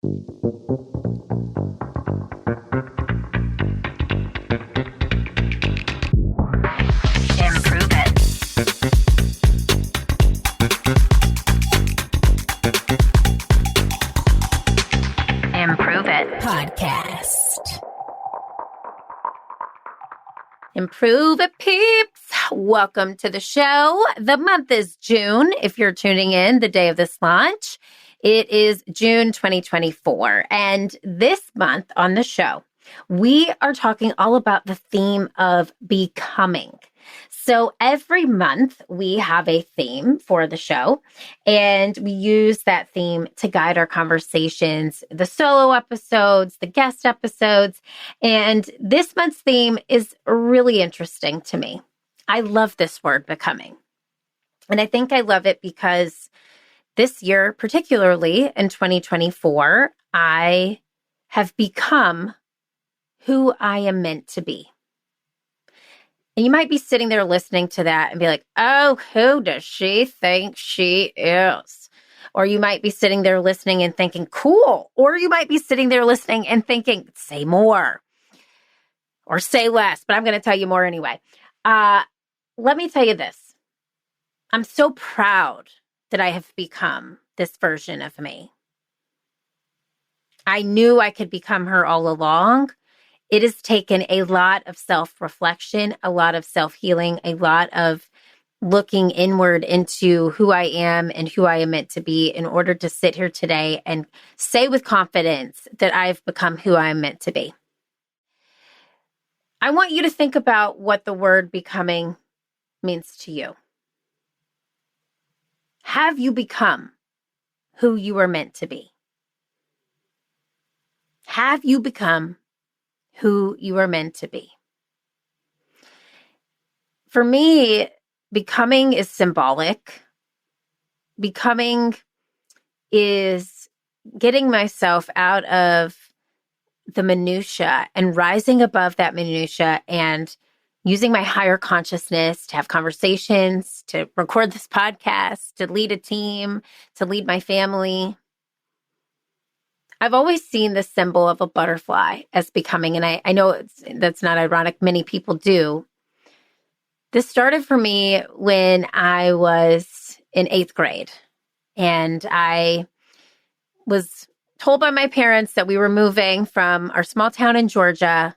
Improve it. Improve it. Podcast. Improve it, peeps. Welcome to the show. The month is June. If you're tuning in the day of this launch, it is June 2024. And this month on the show, we are talking all about the theme of becoming. So every month we have a theme for the show, and we use that theme to guide our conversations, the solo episodes, the guest episodes. And this month's theme is really interesting to me. I love this word, becoming. And I think I love it because this year, particularly in 2024, I have become who I am meant to be. And you might be sitting there listening to that and be like, oh, who does she think she is? Or you might be sitting there listening and thinking, cool. Or you might be sitting there listening and thinking, say more or say less, but I'm going to tell you more anyway. Let me tell you this. I'm so proud that I have become this version of me. I knew I could become her all along. It has taken a lot of self-reflection, a lot of self-healing, a lot of looking inward into who I am and who I am meant to be in order to sit here today and say with confidence that I've become who I am meant to be. I want you to think about what the word becoming means to you. Have you become who you are meant to be? Have you become who you are meant to be? For me, becoming is symbolic. Becoming is getting myself out of the minutia and rising above that minutia and using my higher consciousness to have conversations, to record this podcast, to lead a team, to lead my family. I've always seen the symbol of a butterfly as becoming, and I know that's not ironic. Many people do. This started for me when I was in 8th grade, and I was told by my parents that we were moving from our small town in Georgia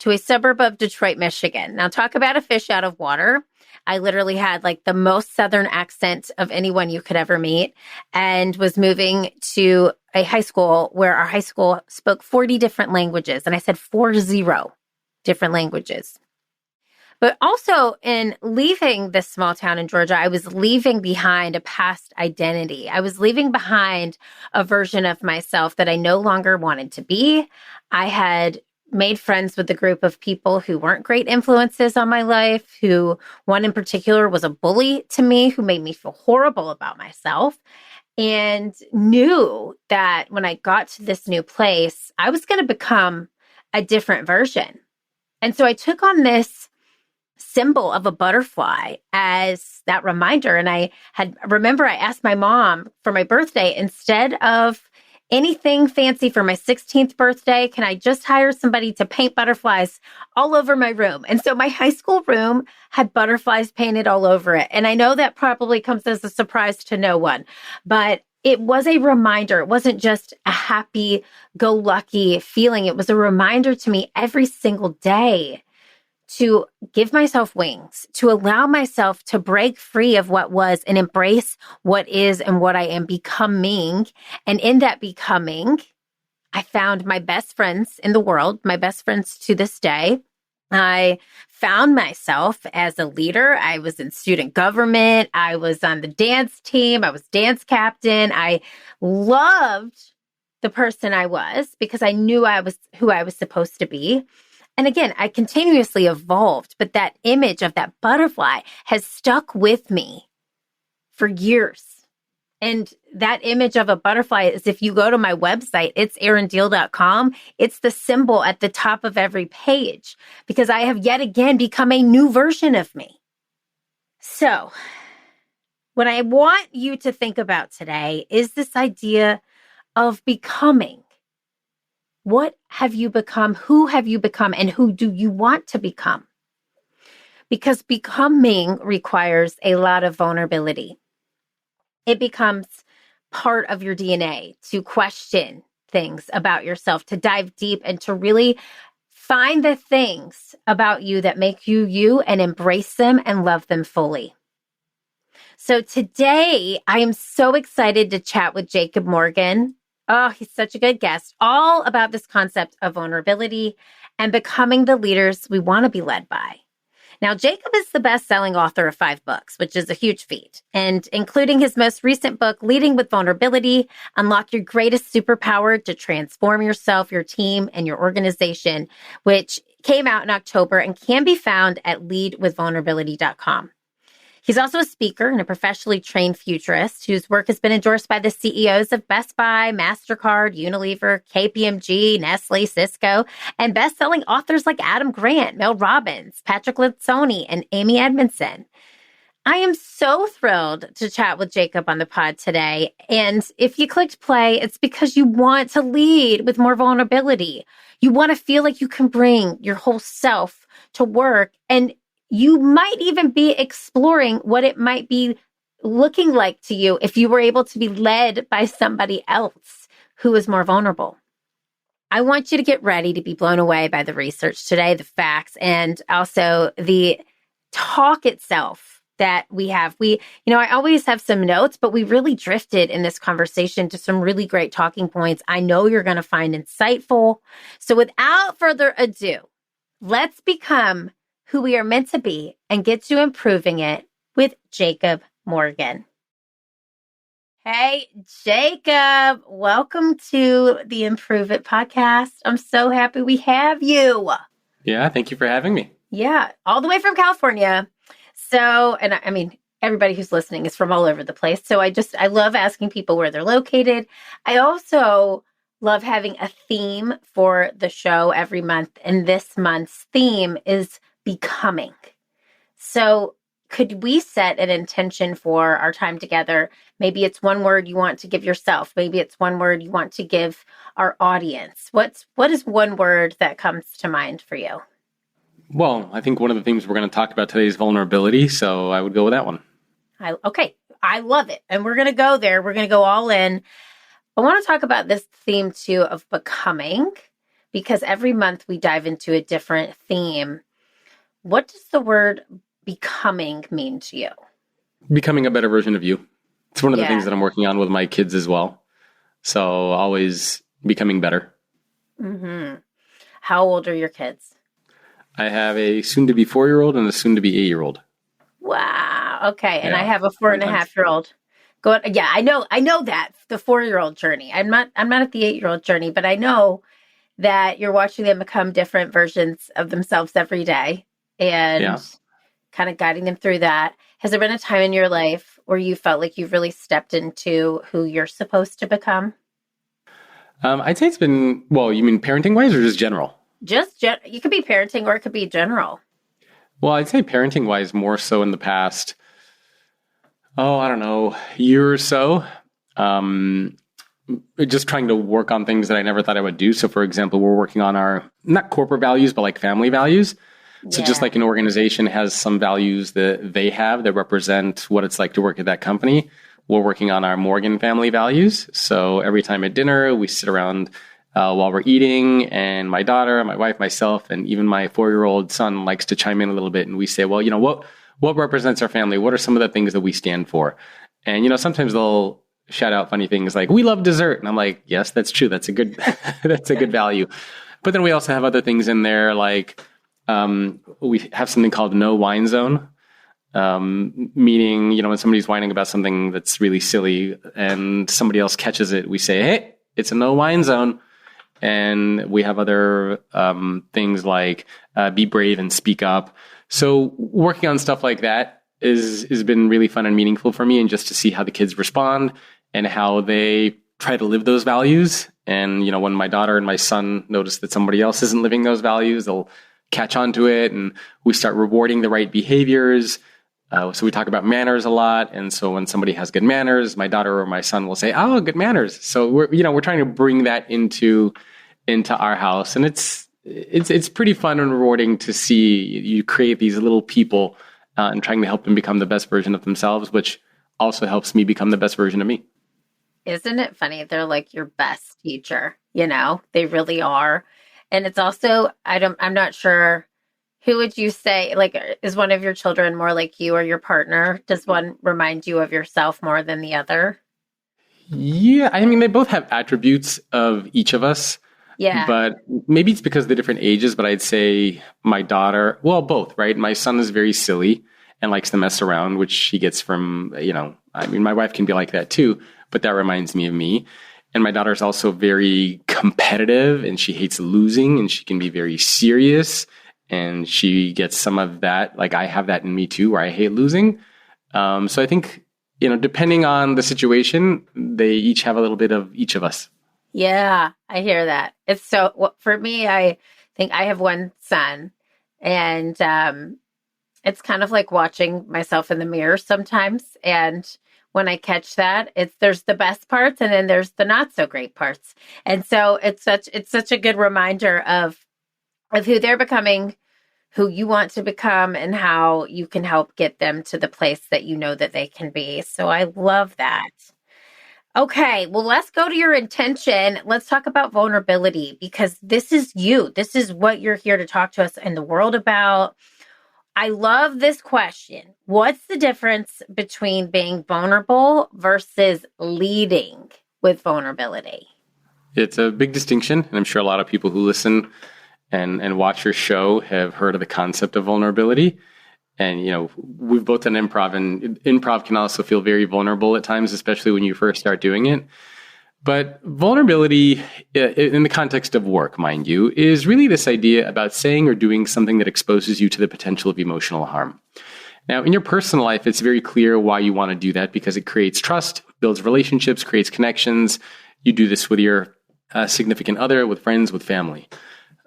to a suburb of Detroit, Michigan. Now, talk about a fish out of water. I literally had like the most Southern accent of anyone you could ever meet and was moving to a high school where our high school spoke 40 different languages. And I said 40 different languages. But also in leaving this small town in Georgia, I was leaving behind a past identity. I was leaving behind a version of myself that I no longer wanted to be. I had made friends with a group of people who weren't great influences on my life, who one in particular was a bully to me, who made me feel horrible about myself, and knew that when I got to this new place, I was going to become a different version. And so I took on this symbol of a butterfly as that reminder. And I asked my mom for my birthday, instead of anything fancy for my 16th birthday, can I just hire somebody to paint butterflies all over my room? And so my high school room had butterflies painted all over it. And I know that probably comes as a surprise to no one, but it was a reminder. It wasn't just a happy-go-lucky feeling. It was a reminder to me every single day to give myself wings, to allow myself to break free of what was and embrace what is and what I am becoming. And in that becoming, I found my best friends in the world, my best friends to this day. I found myself as a leader. I was in student government. I was on the dance team. I was dance captain. I loved the person I was because I knew I was who I was supposed to be. And again, I continuously evolved, but that image of that butterfly has stuck with me for years. And that image of a butterfly is, if you go to my website, it's erindiehl.com. It's the symbol at the top of every page because I have yet again become a new version of me. So what I want you to think about today is this idea of becoming. What have you become? Who have you become? And who do you want to become? Because becoming requires a lot of vulnerability. It becomes part of your DNA to question things about yourself, to dive deep and to really find the things about you that make you you and embrace them and love them fully. So today I am so excited to chat with Jacob Morgan. Oh, he's such a good guest, all about this concept of vulnerability and becoming the leaders we want to be led by. Now, Jacob is the best-selling author of 5 books, which is a huge feat, and including his most recent book, Leading with Vulnerability, Unlock Your Greatest Superpower to Transform Yourself, Your Team, and Your Organization, which came out in October and can be found at leadwithvulnerability.com. He's also a speaker and a professionally trained futurist whose work has been endorsed by the CEOs of Best Buy, MasterCard, Unilever, KPMG, Nestle, Cisco, and best-selling authors like Adam Grant, Mel Robbins, Patrick Lencioni, and Amy Edmondson. I am so thrilled to chat with Jacob on the pod today. And if you clicked play, it's because you want to lead with more vulnerability. You want to feel like you can bring your whole self to work, and you might even be exploring what it might be looking like to you if you were able to be led by somebody else who is more vulnerable. I want you to get ready to be blown away by the research today, the facts, and also the talk itself that we have. I always have some notes, but we really drifted in this conversation to some really great talking points I know you're going to find insightful. So without further ado, let's become who we are meant to be and get to improving it with Jacob Morgan. Hey, Jacob, welcome to the Improve It podcast. I'm so happy we have you. Yeah, thank you for having me. Yeah, all the way from California. So, and I mean, everybody who's listening is from all over the place. So I love asking people where they're located. I also love having a theme for the show every month. And this month's theme is becoming. So could we set an intention for our time together? Maybe it's one word you want to give yourself. Maybe it's one word you want to give our audience. What is one word that comes to mind for you? Well, I think one of the things we're going to talk about today is vulnerability. So I would go with that one. Okay. I love it. And we're going to go there. We're going to go all in. I want to talk about this theme too of becoming, because every month we dive into a different theme. What does the word becoming mean to you? Becoming a better version of you. It's one of the things that I'm working on with my kids as well. So always becoming better. Mm-hmm. How old are your kids? I have a soon-to-be 4-year-old and a soon-to-be 8-year-old. Wow. Okay. And I have a 4.5-year-old. I know that the 4-year-old journey. I'm not at the 8-year-old journey, but I know that you're watching them become different versions of themselves every day. And kind of guiding them through that. Has there been a time in your life where you felt like you've really stepped into who you're supposed to become? I'd say it's been, well, you mean parenting-wise or just general? You could be parenting or it could be general. Well, I'd say parenting-wise more so in the past, I don't know, year or so. Just trying to work on things that I never thought I would do. So, for example, we're working on our, not corporate values, but like family values. So just like an organization has some values that they have that represent what it's like to work at that company, we're working on our Morgan family values. So every time at dinner, we sit around while we're eating, and my daughter, my wife, myself, and even my 4-year-old son likes to chime in a little bit. And we say, well, what represents our family? What are some of the things that we stand for? And, sometimes they'll shout out funny things like, we love dessert. And I'm like, yes, that's true. That's a good, that's a good value. But then we also have other things in there like, we have something called no whine zone, meaning, when somebody's whining about something that's really silly and somebody else catches it, we say, hey, it's a no whine zone. And we have other things like be brave and speak up. So working on stuff like that has been really fun and meaningful for me, and just to see how the kids respond and how they try to live those values. And, when my daughter and my son notice that somebody else isn't living those values, they'll catch on to it, and we start rewarding the right behaviors. So we talk about manners a lot. And so when somebody has good manners, my daughter or my son will say, "Oh, good manners." So we're trying to bring that into our house. And it's pretty fun and rewarding to see you create these little people and trying to help them become the best version of themselves, which also helps me become the best version of me. Isn't it funny? They're like your best teacher, they really are. And it's also, I'm not sure, who would you say, like, is one of your children more like you or your partner? Does one remind you of yourself more than the other? Yeah, I mean, they both have attributes of each of us. Yeah. But maybe it's because of the different ages, but I'd say my daughter, well, both, right? My son is very silly and likes to mess around, which he gets from, I mean, my wife can be like that too, but that reminds me of me. And my daughter's also very competitive and she hates losing and she can be very serious and she gets some of that. Like I have that in me too, where I hate losing. So I think, depending on the situation, they each have a little bit of each of us. Yeah, I hear that. It's so, for me, I think I have one son and it's kind of like watching myself in the mirror sometimes. And when I catch that, there's the best parts and then there's the not so great parts. And so it's such a good reminder of who they're becoming, who you want to become, and how you can help get them to the place that you know that they can be. So I love that. Okay, well, let's go to your intention. Let's talk about vulnerability because this is you. This is what you're here to talk to us in the world about. I love this question. What's the difference between being vulnerable versus leading with vulnerability? It's a big distinction. And I'm sure a lot of people who listen and watch your show have heard of the concept of vulnerability. And, we've both done improv, and improv can also feel very vulnerable at times, especially when you first start doing it. But vulnerability, in the context of work, mind you, is really this idea about saying or doing something that exposes you to the potential of emotional harm. Now, in your personal life, it's very clear why you want to do that because it creates trust, builds relationships, creates connections. You do this with your significant other, with friends, with family.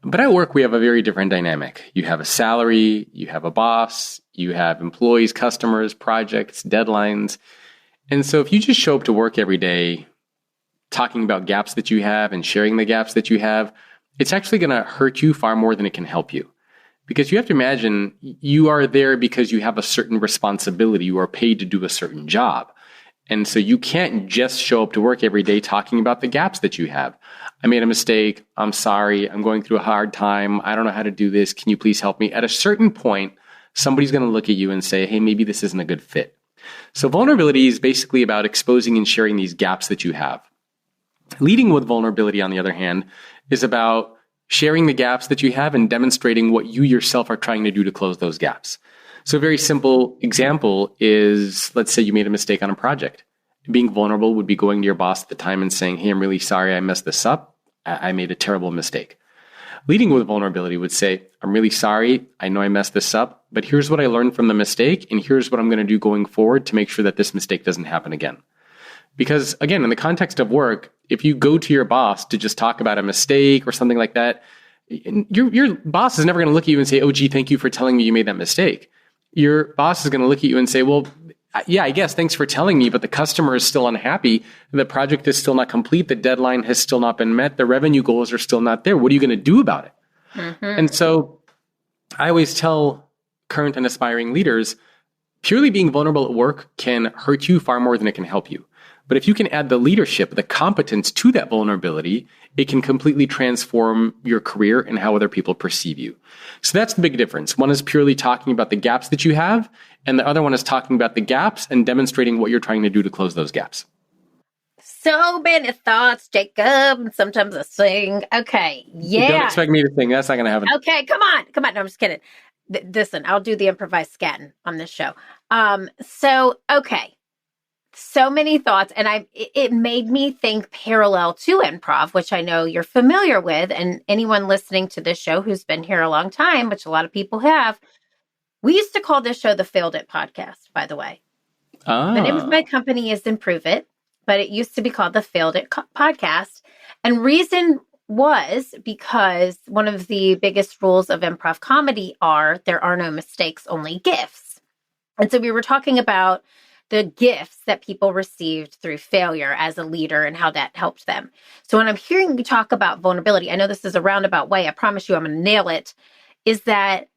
But at work, we have a very different dynamic. You have a salary, you have a boss, you have employees, customers, projects, deadlines. And so if you just show up to work every day talking about gaps that you have and sharing the gaps that you have, it's actually going to hurt you far more than it can help you. Because you have to imagine you are there because you have a certain responsibility. You are paid to do a certain job. And so you can't just show up to work every day talking about the gaps that you have. I made a mistake. I'm sorry. I'm going through a hard time. I don't know how to do this. Can you please help me? At a certain point, somebody's going to look at you and say, hey, maybe this isn't a good fit. So vulnerability is basically about exposing and sharing these gaps that you have. Leading with vulnerability, on the other hand, is about sharing the gaps that you have and demonstrating what you yourself are trying to do to close those gaps. So a very simple example is, let's say you made a mistake on a project. Being vulnerable would be going to your boss at the time and saying, hey, I'm really sorry I messed this up. I made a terrible mistake. Leading with vulnerability would say, I'm really sorry. I know I messed this up, but here's what I learned from the mistake. And here's what I'm going to do going forward to make sure that this mistake doesn't happen again. Because again, in the context of work, if you go to your boss to just talk about a mistake or something like that, your boss is never going to look at you and say, oh, gee, thank you for telling me you made that mistake. Your boss is going to look at you and say, well, yeah, I guess thanks for telling me, but the customer is still unhappy. The project is still not complete. The deadline has still not been met. The revenue goals are still not there. What are you going to do about it? Mm-hmm. And so I always tell current and aspiring leaders, purely being vulnerable at work can hurt you far more than it can help you. But if you can add the leadership, the competence to that vulnerability, it can completely transform your career and how other people perceive you. So that's the big difference. One is purely talking about the gaps that you have, and the other one is talking about the gaps and demonstrating what you're trying to do to close those gaps. So many thoughts, Jacob, and sometimes I sing. Okay, yeah. Don't expect me to sing. That's not going to happen. Okay, come on. No, I'm just kidding. Listen, I'll do the improvised scatting on this show. Okay. So many thoughts, and it made me think parallel to improv, which I know you're familiar with, and anyone listening to this show who's been here a long time, which a lot of people have, we used to call this show the Failed It Podcast, by the way. The name of my company is Improve It, but it used to be called the Failed It Podcast. And reason was because one of the biggest rules of improv comedy are there are no mistakes, only gifts. And so we were talking about the gifts that people received through failure as a leader and how that helped them. So when I'm hearing you talk about vulnerability, I know this is a roundabout way, I promise you I'm going to nail it, is that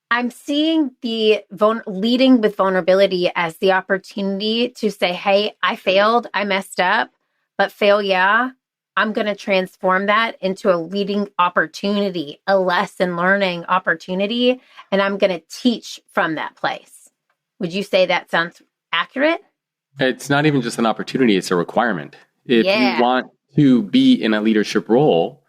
I'm seeing the leading with vulnerability as the opportunity to say, hey, I failed, I messed up, but yeah, I'm going to transform that into a leading opportunity, a lesson learning opportunity, and I'm going to teach from that place. Would you say that sounds accurate? It's not even just an opportunity, it's a requirement. If Yeah. you want to be in a leadership role,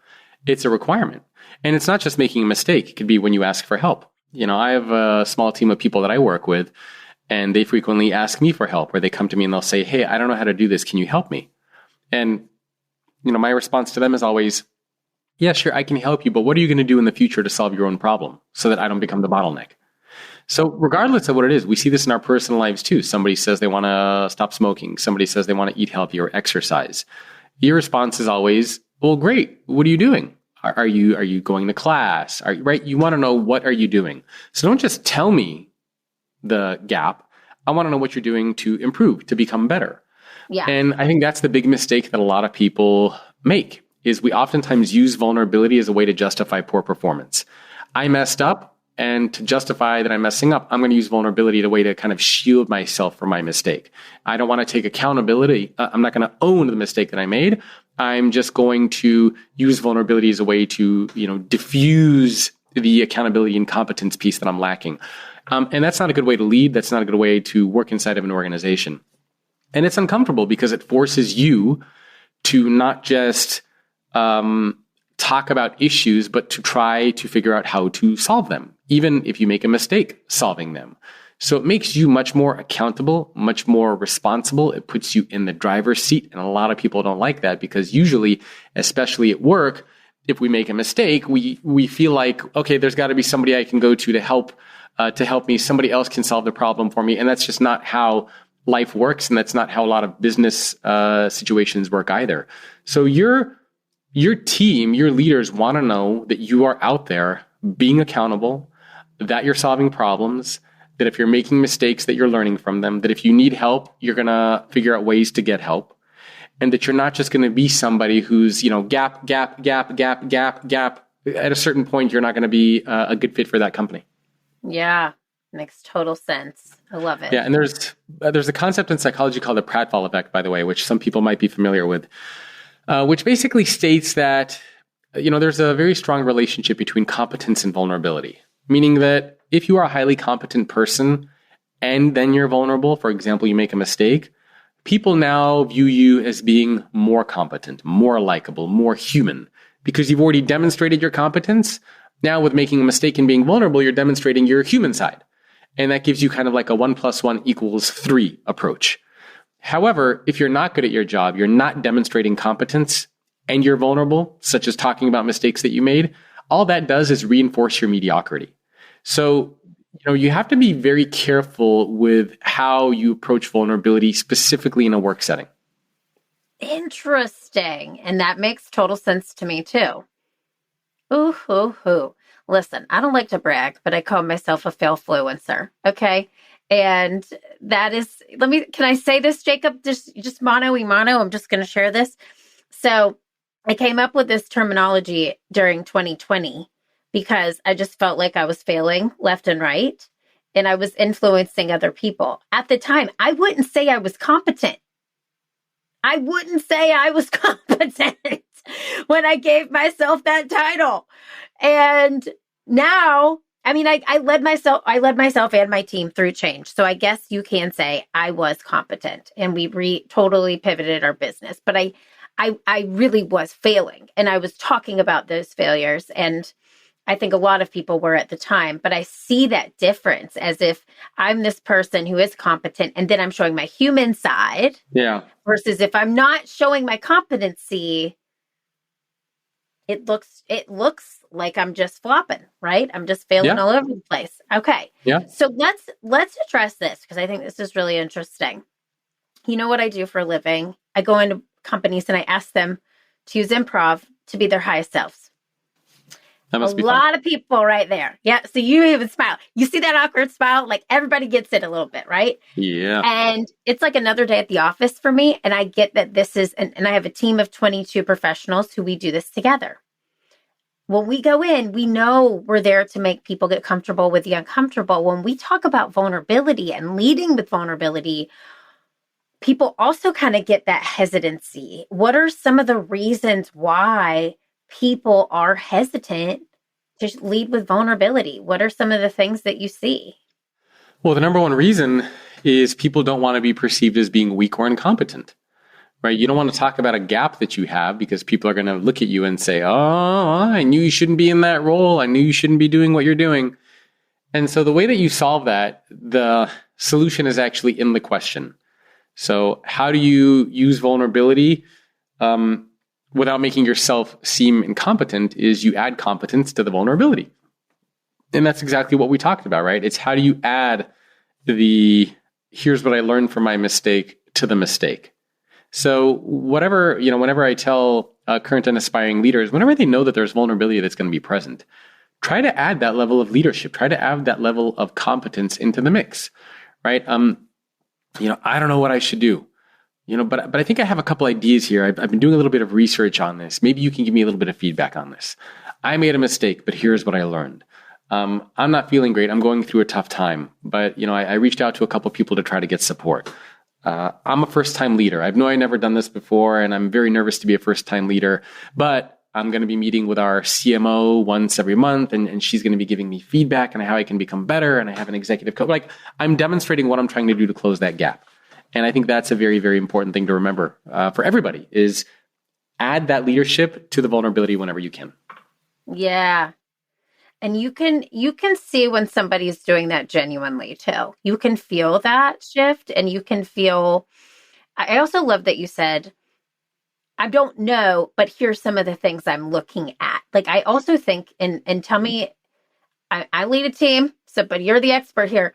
it's a requirement. And it's not just making a mistake. It could be when you ask for help. I have a small team of people that I work with, and they frequently ask me for help, or they come to me and they'll say, hey, I don't know how to do this. Can you help me? And, my response to them is always, yeah, sure, I can help you, but what are you going to do in the future to solve your own problem so that I don't become the bottleneck? So regardless of what it is, we see this in our personal lives too. Somebody says they want to stop smoking. Somebody says they want to eat healthy or exercise. Your response is always, well, great. What are you doing? Are you going to class? Right? You want to know, what are you doing? So don't just tell me the gap. I want to know what you're doing to improve, to become better. Yeah. And I think that's the big mistake that a lot of people make, is we oftentimes use vulnerability as a way to justify poor performance. I messed up, and to justify that I'm messing up, I'm going to use vulnerability as a way to kind of shield myself from my mistake. I don't want to take accountability. I'm not going to own the mistake that I made. I'm just going to use vulnerability as a way to, diffuse the accountability and competence piece that I'm lacking. And that's not a good way to lead. That's not a good way to work inside of an organization. And it's uncomfortable because it forces you to not just talk about issues, but to try to figure out how to solve them, even if you make a mistake solving them. So it makes you much more accountable, much more responsible. It puts you in the driver's seat. And a lot of people don't like that, because usually, especially at work, if we make a mistake, we feel like, okay, there's got to be somebody I can go to help me. Somebody else can solve the problem for me. And that's just not how life works. And that's not how a lot of business situations work either. So your team, your leaders want to know that you are out there being accountable, that you're solving problems, that if you're making mistakes, that you're learning from them, that if you need help, you're going to figure out ways to get help, and that you're not just going to be somebody who's, gap. At a certain point, you're not going to be a good fit for that company. Yeah, makes total sense. I love it. Yeah, and there's a concept in psychology called the pratfall effect, by the way, which some people might be familiar with, which basically states that, there's a very strong relationship between competence and vulnerability, meaning that if you are a highly competent person and then you're vulnerable, for example, you make a mistake, people now view you as being more competent, more likable, more human, because you've already demonstrated your competence. Now with making a mistake and being vulnerable, you're demonstrating your human side. And that gives you kind of like a 1 + 1 = 3 approach. However, if you're not good at your job, you're not demonstrating competence, and you're vulnerable, such as talking about mistakes that you made, all that does is reinforce your mediocrity. So, you have to be very careful with how you approach vulnerability, specifically in a work setting. Interesting. And that makes total sense to me too. Ooh, hoo, hoo. Listen, I don't like to brag, but I call myself a failfluencer. Okay. And that is, can I say this, Jacob? Just mano y mano. I'm just going to share this. So I came up with this terminology during 2020 because I just felt like I was failing left and right, and I was influencing other people. At the time, I wouldn't say I was competent. I wouldn't say I was competent when I gave myself that title. And now, I led myself and my team through change. So I guess you can say I was competent, and we totally pivoted our business. But I really was failing, and I was talking about those failures, and I think a lot of people were at the time. But I see that difference as if I'm this person who is competent, and then I'm showing my human side. Yeah. Versus if I'm not showing my competency, it looks like I'm just flopping, right? I'm just failing all over the place. Okay. Yeah. So let's address this, because I think this is really interesting. You know what I do for a living? I go into companies and I ask them to use improv to be their highest selves. That A must be fun. lot of people right there. Yeah. So you even smile. You see that awkward smile? Like everybody gets it a little bit, right? Yeah. And it's like another day at the office for me. And I get that this is, and I have a team of 22 professionals who we do this together. When we go in, we know we're there to make people get comfortable with the uncomfortable. When we talk about vulnerability and leading with vulnerability, people also kind of get that hesitancy. What are some of the reasons why people are hesitant to lead with vulnerability? What are some of the things that you see? Well, the number one reason is people don't want to be perceived as being weak or incompetent, right? You don't want to talk about a gap that you have because people are going to look at you and say, oh, I knew you shouldn't be in that role. I knew you shouldn't be doing what you're doing. And so the way that you solve that, the solution is actually in the question. So how do you use vulnerability without making yourself seem incompetent is you add competence to the vulnerability. And that's exactly what we talked about, right? It's how do you add the here's what I learned from my mistake to the mistake. So whenever I tell current and aspiring leaders, whenever they know that there's vulnerability that's going to be present, try to add that level of leadership, try to add that level of competence into the mix, right? I don't know what I should do, but I think I have a couple ideas here. I've been doing a little bit of research on this. Maybe you can give me a little bit of feedback on this. I made a mistake, but here's what I learned. I'm not feeling great. I'm going through a tough time, but I reached out to a couple people to try to get support. I'm a first-time leader. I know I've never done this before, and I'm very nervous to be a first-time leader, but I'm going to be meeting with our CMO once every month, and she's going to be giving me feedback on how I can become better, and I have an executive coach. Like, I'm demonstrating what I'm trying to do to close that gap. And I think that's a very, very important thing to remember for everybody is add that leadership to the vulnerability whenever you can. Yeah. And you can see when somebody's doing that genuinely too. You can feel that shift, and you can feel, I also love that you said, I don't know, but here's some of the things I'm looking at. Like, I also think, and tell me, I lead a team, but you're the expert here.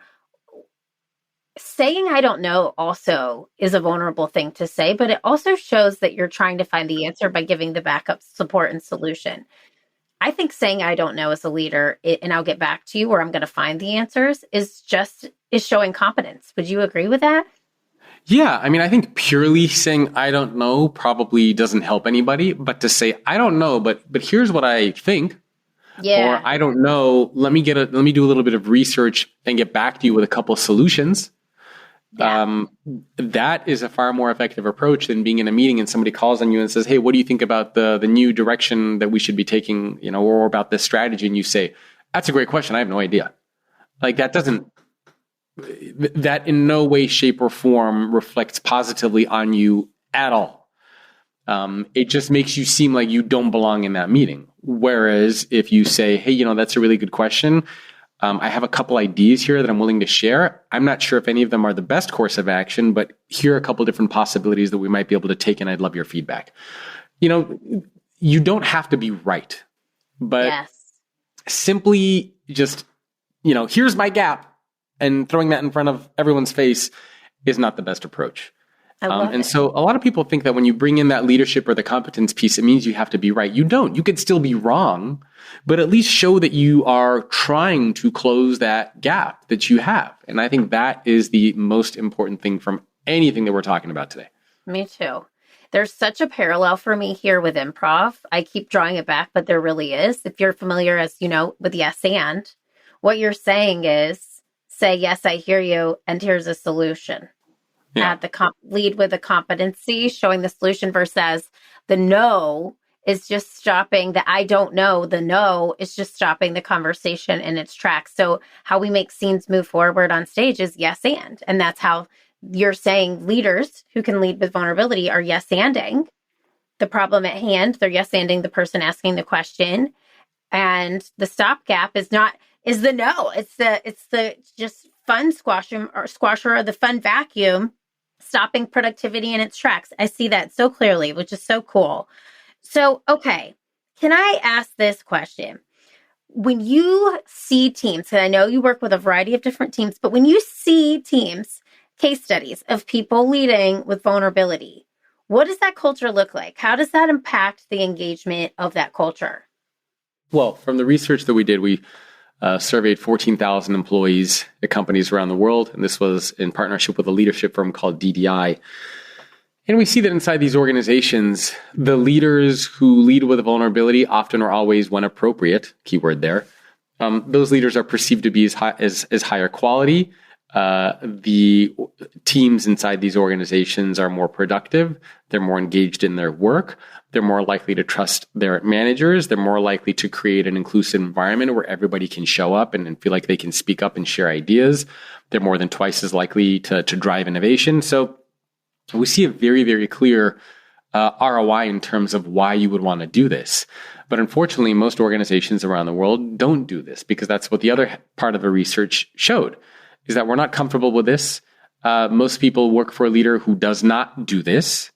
Saying I don't know also is a vulnerable thing to say, but it also shows that you're trying to find the answer by giving the backup support and solution. I think saying I don't know as a leader, and I'll get back to you where I'm going to find the answers, is showing competence. Would you agree with that? Yeah. I mean, I think purely saying I don't know probably doesn't help anybody, but to say I don't know, but here's what I think. Yeah. Or I don't know, let me do a little bit of research and get back to you with a couple of solutions. Yeah. That is a far more effective approach than being in a meeting and somebody calls on you and says, hey, what do you think about the new direction that we should be taking, or about this strategy? And you say, that's a great question. I have no idea. Like that in no way, shape or form reflects positively on you at all. It just makes you seem like you don't belong in that meeting. Whereas if you say, hey, that's a really good question. I have a couple ideas here that I'm willing to share. I'm not sure if any of them are the best course of action, but here are a couple different possibilities that we might be able to take, and I'd love your feedback. You don't have to be right, but Yes. simply just, here's my gap, and throwing that in front of everyone's face is not the best approach. And so a lot of people think that when you bring in that leadership or the competence piece, it means you have to be right. You don't. You could still be wrong, but at least show that you are trying to close that gap that you have. And I think that is the most important thing from anything that we're talking about today. Me too. There's such a parallel for me here with improv. I keep drawing it back, but there really is. If you're familiar, as you know, with yes and, what you're saying is say, yes, I hear you, and here's a solution. Yeah. Lead with a competency, showing the solution, versus the no is just stopping the I don't know. The no is just stopping the conversation in its tracks. So how we make scenes move forward on stage is yes and that's how you're saying leaders who can lead with vulnerability are yes anding the problem at hand. They're yes anding the person asking the question, and the stopgap is the no. It's the just fun squasher or the fun vacuum, stopping productivity in its tracks. I see that so clearly, which is so cool. So, okay, can I ask this question? When you see teams, and I know you work with a variety of different teams, but when you see teams, case studies of people leading with vulnerability, what does that culture look like? How does that impact the engagement of that culture? Well, from the research that we did, we surveyed 14,000 employees at companies around the world. And this was in partnership with a leadership firm called DDI. And we see that inside these organizations, the leaders who lead with vulnerability often or always, when appropriate, keyword there, those leaders are perceived to be as higher quality. The teams inside these organizations are more productive. They're more engaged in their work. They're more likely to trust their managers. They're more likely to create an inclusive environment where everybody can show up and feel like they can speak up and share ideas. They're more than twice as likely to drive innovation. So we see a very, very clear ROI in terms of why you would want to do this. But unfortunately, most organizations around the world don't do this because that's what the other part of the research showed, is that we're not comfortable with this. Most people work for a leader who does not do this,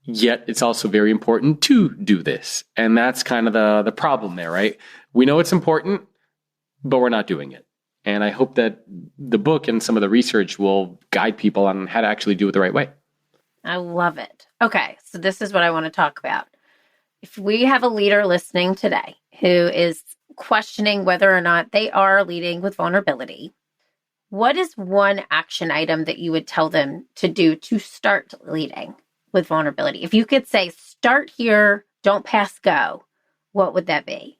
yet it's also very important to do this. And that's kind of the problem there, right? We know it's important, but we're not doing it. And I hope that the book and some of the research will guide people on how to actually do it the right way. I love it. Okay, so this is what I want to talk about. If we have a leader listening today who is questioning whether or not they are leading with vulnerability, what is one action item that you would tell them to do to start leading with vulnerability? If you could say, start here, don't pass go, what would that be?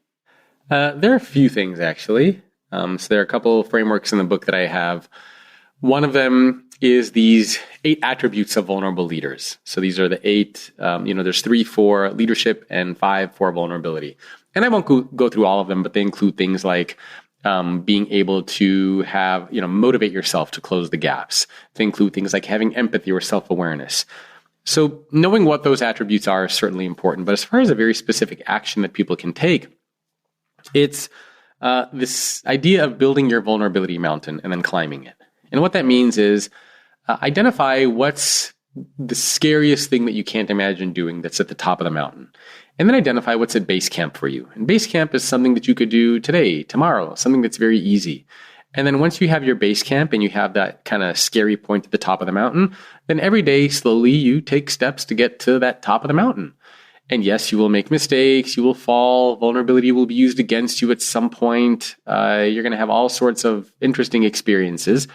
There are a few things, actually. So there are a couple of frameworks in the book that I have. One of them is these 8 attributes of vulnerable leaders. So these are the 8, there's 3 for leadership and 5 for vulnerability. And I won't go through all of them, but they include things like being able to have, motivate yourself to close the gaps. They include things like having empathy or self-awareness. So knowing what those attributes are is certainly important. But as far as a very specific action that people can take, it's this idea of building your vulnerability mountain and then climbing it. And what that means is identify what's the scariest thing that you can't imagine doing that's at the top of the mountain. And then identify what's at base camp for you. And base camp is something that you could do today, tomorrow, something that's very easy. And then once you have your base camp and you have that kind of scary point at the top of the mountain, then every day, slowly, you take steps to get to that top of the mountain. And yes, you will make mistakes, you will fall, vulnerability will be used against you at some point. You're going to have all sorts of interesting experiences.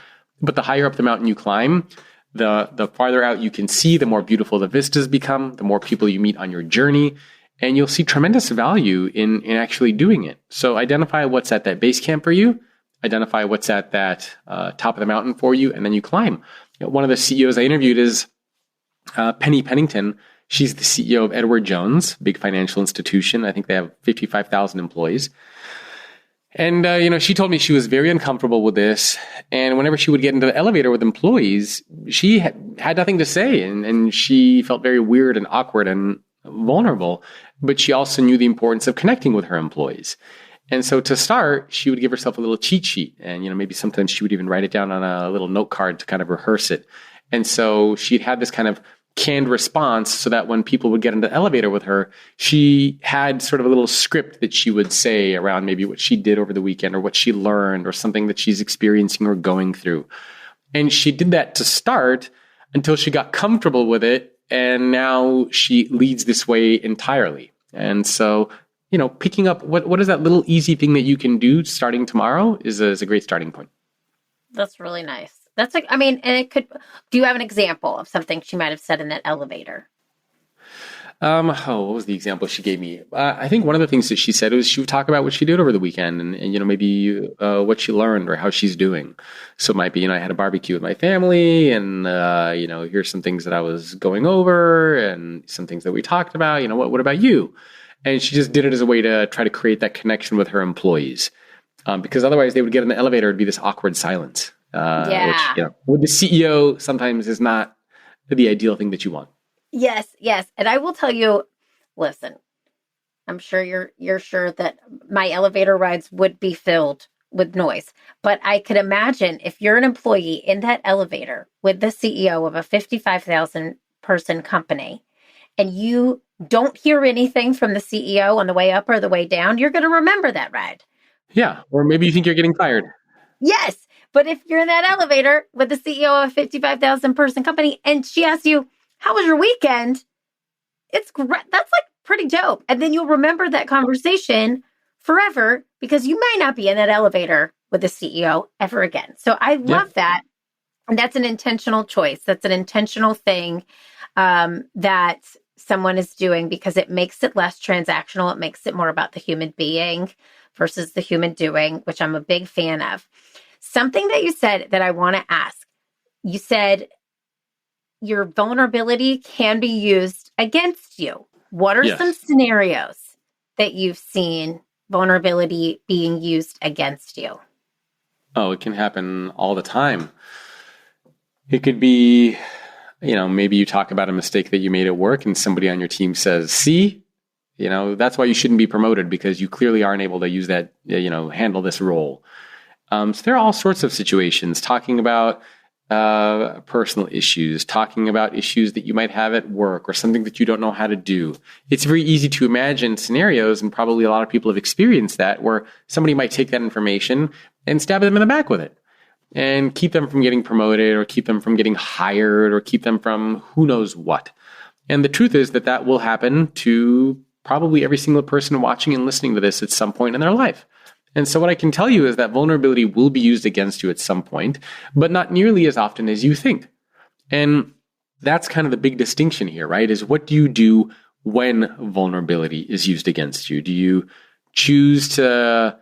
But the higher up the mountain you climb, the farther out you can see, the more beautiful the vistas become, the more people you meet on your journey, and you'll see tremendous value in actually doing it. So identify what's at that base camp for you, identify what's at that top of the mountain for you, and then you climb. One of the CEOs I interviewed is Penny Pennington. She's the CEO of Edward Jones, big financial institution. I think they have 55,000 employees. And, she told me she was very uncomfortable with this. And whenever she would get into the elevator with employees, she had nothing to say. And she felt very weird and awkward and vulnerable. But she also knew the importance of connecting with her employees. And so to start, she would give herself a little cheat sheet. And, maybe sometimes she would even write it down on a little note card to kind of rehearse it. And so she'd had this kind of canned response so that when people would get into the elevator with her, she had sort of a little script that she would say around maybe what she did over the weekend or what she learned or something that she's experiencing or going through. And she did that to start until she got comfortable with it. And now she leads this way entirely. And so, picking up what is that little easy thing that you can do starting tomorrow is a great starting point. That's really nice. That's and it could, do you have an example of something she might have said in that elevator? What was the example she gave me? I think one of the things that she said was she would talk about what she did over the weekend and maybe what she learned or how she's doing. So it might be, I had a barbecue with my family and, here's some things that I was going over and some things that we talked about, what about you? And she just did it as a way to try to create that connection with her employees. Because otherwise they would get in the elevator, it'd be this awkward silence. Which, with the CEO sometimes is not the ideal thing that you want. Yes. And I will tell you, listen, I'm sure you're sure that my elevator rides would be filled with noise. But I could imagine if you're an employee in that elevator with the CEO of a 55,000 person company and you don't hear anything from the CEO on the way up or the way down, you're going to remember that ride. Yeah. Or maybe you think you're getting fired. Yes. But if you're in that elevator with the CEO of a 55,000 person company and she asks you, how was your weekend? It's great. That's like pretty dope. And then you'll remember that conversation forever because you might not be in that elevator with the CEO ever again. So I love that. And that's an intentional choice. That's an intentional thing that someone is doing because it makes it less transactional. It makes it more about the human being versus the human doing, which I'm a big fan of. Something that you said that I want to ask, you said your vulnerability can be used against you. What are some scenarios that you've seen vulnerability being used against you? Oh, it can happen all the time. It could be, maybe you talk about a mistake that you made at work and somebody on your team says, see, that's why you shouldn't be promoted because you clearly aren't able to use that, handle this role. So there are all sorts of situations talking about personal issues, talking about issues that you might have at work or something that you don't know how to do. It's very easy to imagine scenarios, and probably a lot of people have experienced that, where somebody might take that information and stab them in the back with it and keep them from getting promoted or keep them from getting hired or keep them from who knows what. And the truth is that will happen to probably every single person watching and listening to this at some point in their life. And so what I can tell you is that vulnerability will be used against you at some point, but not nearly as often as you think. And that's kind of the big distinction here, right? Is what do you do when vulnerability is used against you? Do you choose to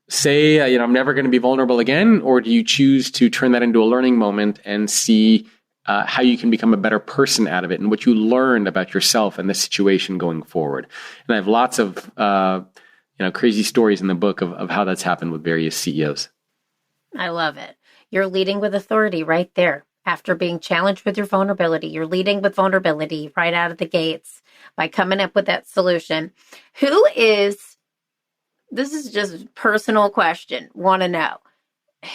say, I'm never going to be vulnerable again? Or do you choose to turn that into a learning moment and see how you can become a better person out of it and what you learned about yourself and the situation going forward? And I have lots of crazy stories in the book of how that's happened with various CEOs. I love it. You're leading with authority right there. After being challenged with your vulnerability, you're leading with vulnerability right out of the gates by coming up with that solution. This is just a personal question, want to know,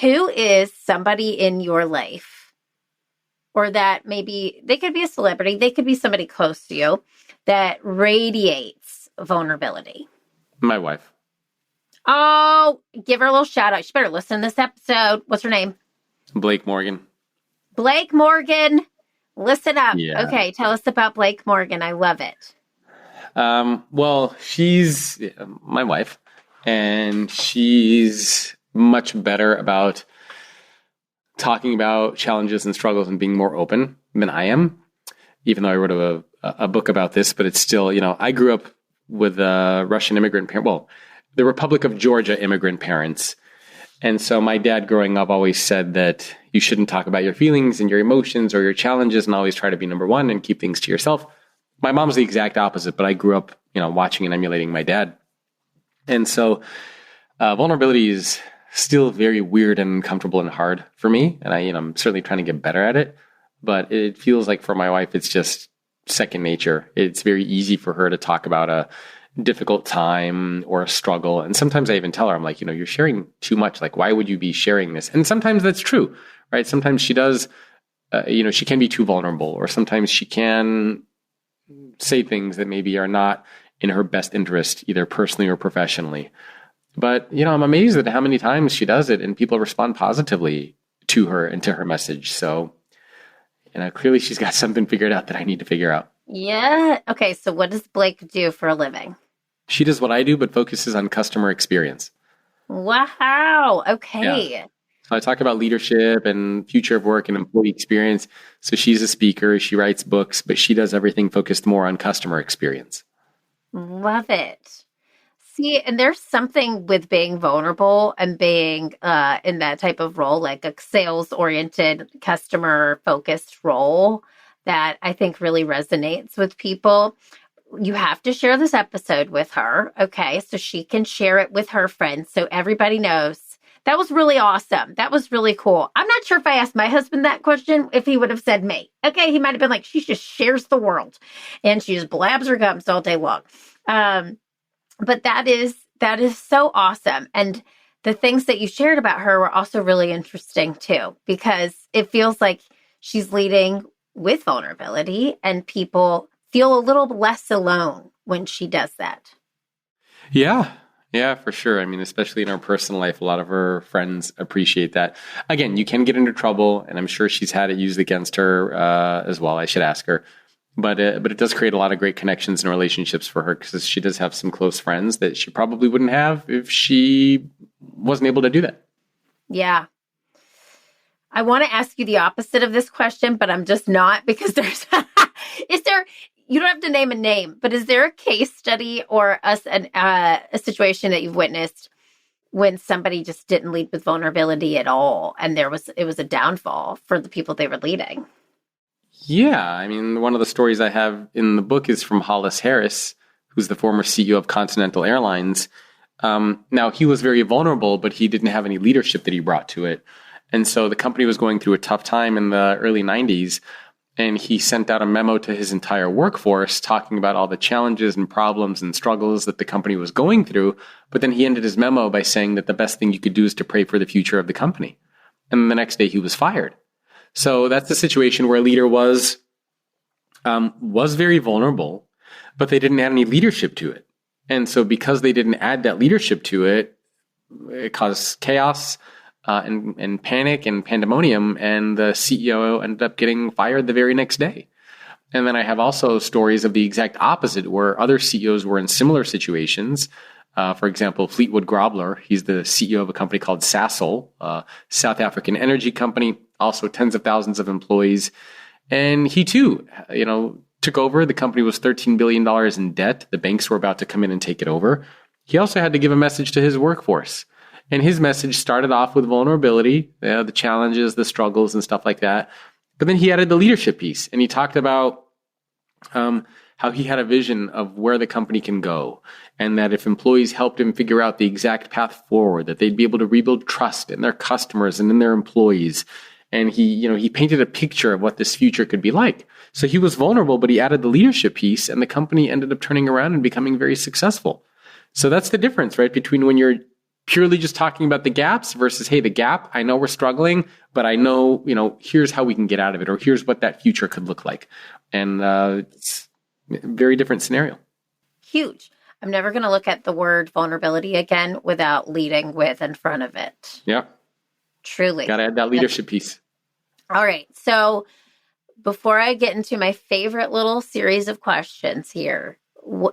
who is somebody in your life, or that maybe they could be a celebrity, they could be somebody close to you, that radiates vulnerability? My wife. Oh, give her a little shout out. She better listen to this episode. What's her name? Blake Morgan. Blake Morgan. Listen up. Yeah. Okay, tell us about Blake Morgan. I love it. Well, she's my wife, and she's much better about talking about challenges and struggles and being more open than I am, even though I wrote a book about this. But it's still, I grew up with Russian immigrant parents. Well, the Republic of Georgia immigrant parents. And so my dad growing up always said that you shouldn't talk about your feelings and your emotions or your challenges and always try to be number one and keep things to yourself. My mom's the exact opposite, but I grew up, watching and emulating my dad. And so vulnerability is still very weird and uncomfortable and hard for me. And I'm certainly trying to get better at it. But it feels like for my wife, it's just second nature. It's very easy for her to talk about a difficult time or a struggle. And sometimes I even tell her, I'm like, you're sharing too much. Like, why would you be sharing this? And sometimes that's true, right? Sometimes she does, she can be too vulnerable, or sometimes she can say things that maybe are not in her best interest, either personally or professionally. But, I'm amazed at how many times she does it and people respond positively to her and to her message. So, clearly she's got something figured out that I need to figure out. Yeah. Okay. So what does Blake do for a living? She does what I do, but focuses on customer experience. Wow. Okay. Yeah. So I talk about leadership and future of work and employee experience. So she's a speaker, she writes books, but she does everything focused more on customer experience. Love it. See, and there's something with being vulnerable and being in that type of role, like a sales-oriented, customer-focused role, that I think really resonates with people. You have to share this episode with her, okay, so she can share it with her friends so everybody knows. That was really awesome. That was really cool. I'm not sure if I asked my husband that question, if he would have said me. Okay, he might have been like, she just shares the world and she just blabs her gums all day long. But that is so awesome. And the things that you shared about her were also really interesting too, because it feels like she's leading with vulnerability and people feel a little less alone when she does that. Yeah, for sure. I mean, especially in our personal life, a lot of her friends appreciate that. Again, you can get into trouble, and I'm sure she's had it used against her as well. I should ask her. But it does create a lot of great connections and relationships for her because she does have some close friends that she probably wouldn't have if she wasn't able to do that. Yeah. I want to ask you the opposite of this question, but I'm just not because you don't have to name a name, but is there a case study or a situation that you've witnessed when somebody just didn't lead with vulnerability at all and it was a downfall for the people they were leading? Yeah, I mean, one of the stories I have in the book is from Hollis Harris, who's the former CEO of Continental Airlines. Now, he was very vulnerable, but he didn't have any leadership that he brought to it. And so the company was going through a tough time in the early 90s, and he sent out a memo to his entire workforce talking about all the challenges and problems and struggles that the company was going through. But then he ended his memo by saying that the best thing you could do is to pray for the future of the company. And then the next day he was fired. So that's the situation where a leader was very vulnerable, but they didn't add any leadership to it. And so because they didn't add that leadership to it, it caused chaos and panic and pandemonium, and the CEO ended up getting fired the very next day. And then I have also stories of the exact opposite, where other CEOs were in similar situations. For example, Fleetwood Grobler, he's the CEO of a company called Sasol, a South African energy company, also tens of thousands of employees. And he too, took over. The company was $13 billion in debt. The banks were about to come in and take it over. He also had to give a message to his workforce. And his message started off with vulnerability, the challenges, the struggles, and stuff like that. But then he added the leadership piece, and he talked about how he had a vision of where the company can go, and that if employees helped him figure out the exact path forward, that they'd be able to rebuild trust in their customers and in their employees. And he painted a picture of what this future could be like. So he was vulnerable, but he added the leadership piece, and the company ended up turning around and becoming very successful. So that's the difference, right? Between when you're purely just talking about the gaps versus, hey, the gap, I know we're struggling, but I know, here's how we can get out of it, or here's what that future could look like. And it's a very different scenario. Huge. I'm never going to look at the word vulnerability again without leading with in front of it. Yeah. Truly. Got to add that leadership piece. All right. So before I get into my favorite little series of questions here,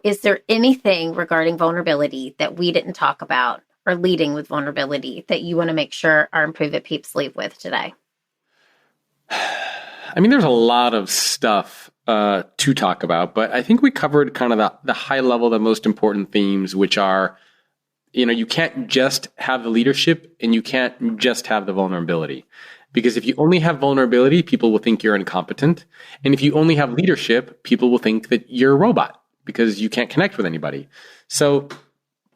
is there anything regarding vulnerability that we didn't talk about or leading with vulnerability that you want to make sure our Improve It peeps leave with today? I mean, there's a lot of stuff to talk about, but I think we covered kind of the high level, the most important themes, which are, you can't just have the leadership and you can't just have the vulnerability. Because if you only have vulnerability, people will think you're incompetent. And if you only have leadership, people will think that you're a robot because you can't connect with anybody. So,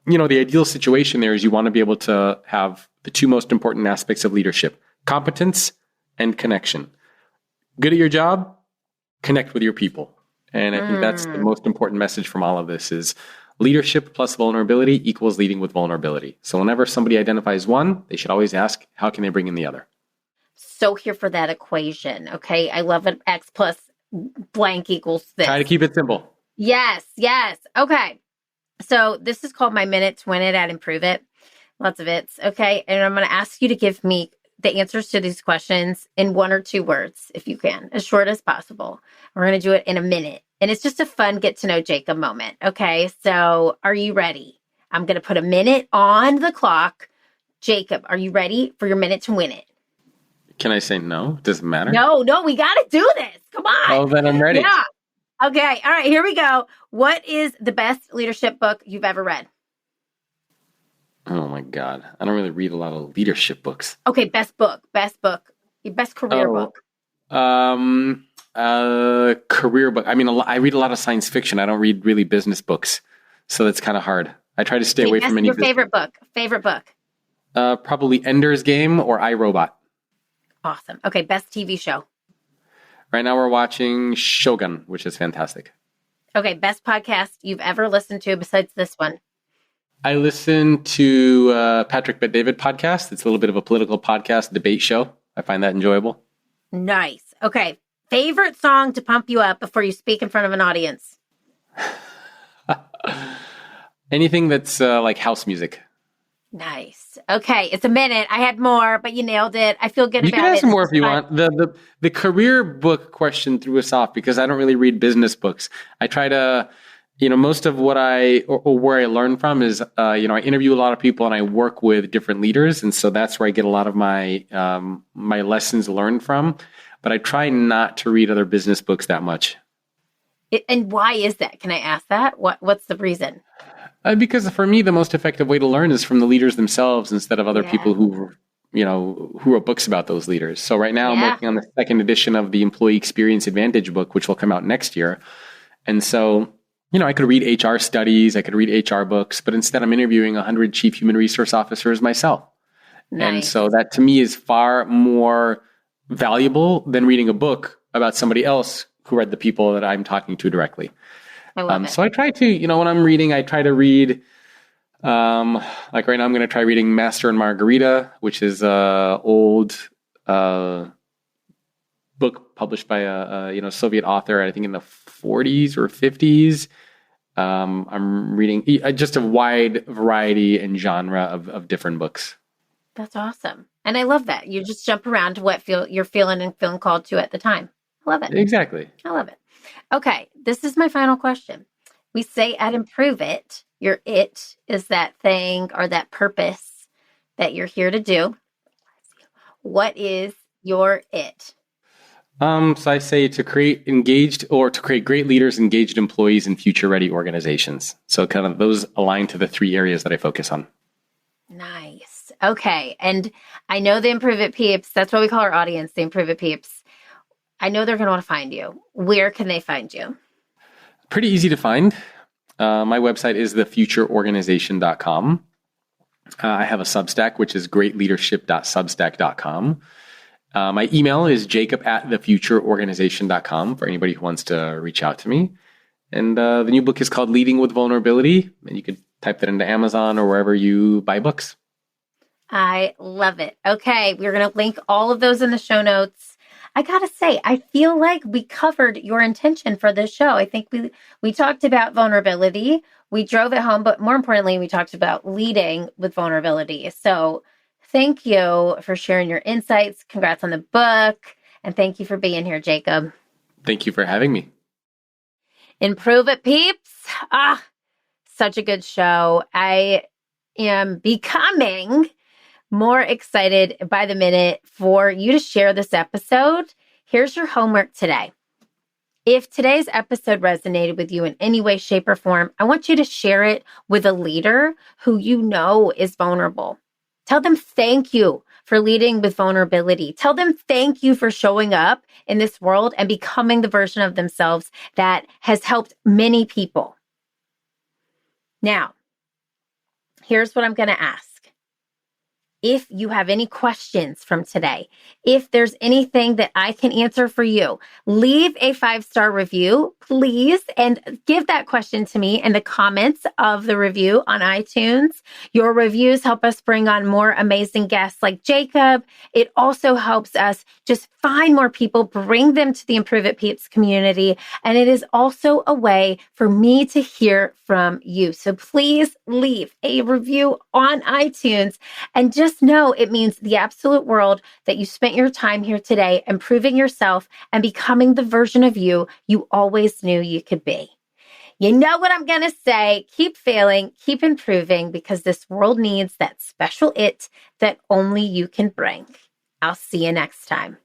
the ideal situation there is you want to be able to have the two most important aspects of leadership: competence and connection. Good at your job, connect with your people. And I think that's the most important message from all of this is leadership plus vulnerability equals leading with vulnerability. So whenever somebody identifies one, they should always ask, how can they bring in the other? So here for that equation. Okay. I love it. X plus blank equals this. Try to keep it simple. Yes. Okay. So this is called my minute to win it at Improve It. Lots of it's. Okay. And I'm going to ask you to give me the answers to these questions in 1 or 2 words, if you can, as short as possible. We're going to do it in a minute. And it's just a fun get to know Jacob moment. Okay. So are you ready? I'm going to put a minute on the clock. Jacob, are you ready for your minute to win it? Can I say no? Does it matter? No, we got to do this. Come on. Oh, then I'm ready. Yeah. Okay. All right. Here we go. What is the best leadership book you've ever read? Oh my God. I don't really read a lot of leadership books. Okay. Best book. Your best career book. Career book. I mean, I read a lot of science fiction. I don't read really business books. So that's kind of hard. I try to stay away from any. Your favorite book? Probably Ender's Game or iRobot. Awesome. Okay. Best TV show. Right now we're watching Shogun, which is fantastic. Okay. Best podcast you've ever listened to besides this one. I listen to Patrick Bet David podcast. It's a little bit of a political podcast, debate show. I find that enjoyable. Nice. Okay. Favorite song to pump you up before you speak in front of an audience? Anything that's like house music. Nice. Okay. It's a minute. I had more, but you nailed it. I feel good You about can it. ask more This if you is fun. want. The career book question threw us off because I don't really read business books. I try to, most of what or where I learn from is, I interview a lot of people and I work with different leaders, and so that's where I get a lot of my my lessons learned from. But I try not to read other business books that much. And why is that? Can I ask that? What's the reason? Because for me, the most effective way to learn is from the leaders themselves instead of other Yeah. people who wrote books about those leaders. So right now I'm Yeah. working on the second edition of the Employee Experience Advantage book, which will come out next year. And so, I could read HR studies, I could read HR books, but instead I'm interviewing 100 chief human resource officers myself. And Nice. so that to me is far more valuable than reading a book about somebody else who read the people that I'm talking to directly. I love it. So I try to, when I'm reading, I try to read, like right now I'm going to try reading Master and Margarita, which is a old book published by a Soviet author, I think in the 40s or 50s. I'm reading just a wide variety and genre of different books. That's awesome. And I love that. You just jump around to what you're feeling and feeling called to at the time. I love it. Exactly. I love it. Okay, this is my final question. We say at Improve It, your it is that thing or that purpose that you're here to do. What is your it? So I say to create great leaders, engaged employees, and future-ready organizations. So kind of those align to the three areas that I focus on. Nice. Okay. And I know the Improve It peeps, that's what we call our audience, the Improve It peeps. I know they're going to want to find you. Where can they find you? Pretty easy to find. My website is thefutureorganization.com. I have a Substack, which is greatleadership.substack.com. My email is jacob@thefutureorganization.com for anybody who wants to reach out to me. And the new book is called Leading with Vulnerability. And you could type that into Amazon or wherever you buy books. I love it. Okay. We're going to link all of those in the show notes. I got to say, I feel like we covered your intention for this show. I think we talked about vulnerability. We drove it home, but more importantly, we talked about leading with vulnerability. So thank you for sharing your insights. Congrats on the book. And thank you for being here, Jacob. Thank you for having me. Improve It, peeps. Such a good show. I am becoming more excited by the minute for you to share this episode. Here's your homework today. If today's episode resonated with you in any way, shape, or form, I want you to share it with a leader who you know is vulnerable. Tell them thank you for leading with vulnerability. Tell them thank you for showing up in this world and becoming the version of themselves that has helped many people. Now, here's what I'm going to ask. If you have any questions from today, if there's anything that I can answer for you, leave a 5-star review, please, and give that question to me in the comments of the review on iTunes. Your reviews help us bring on more amazing guests like Jacob. It also helps us just find more people, bring them to the Improve It Peeps community. And it is also a way for me to hear from you. So please leave a review on iTunes and just know it means the absolute world that you spent your time here today improving yourself and becoming the version of you always knew you could be. You know what I'm going to say? Keep failing, keep improving, because this world needs that special it that only you can bring. I'll see you next time.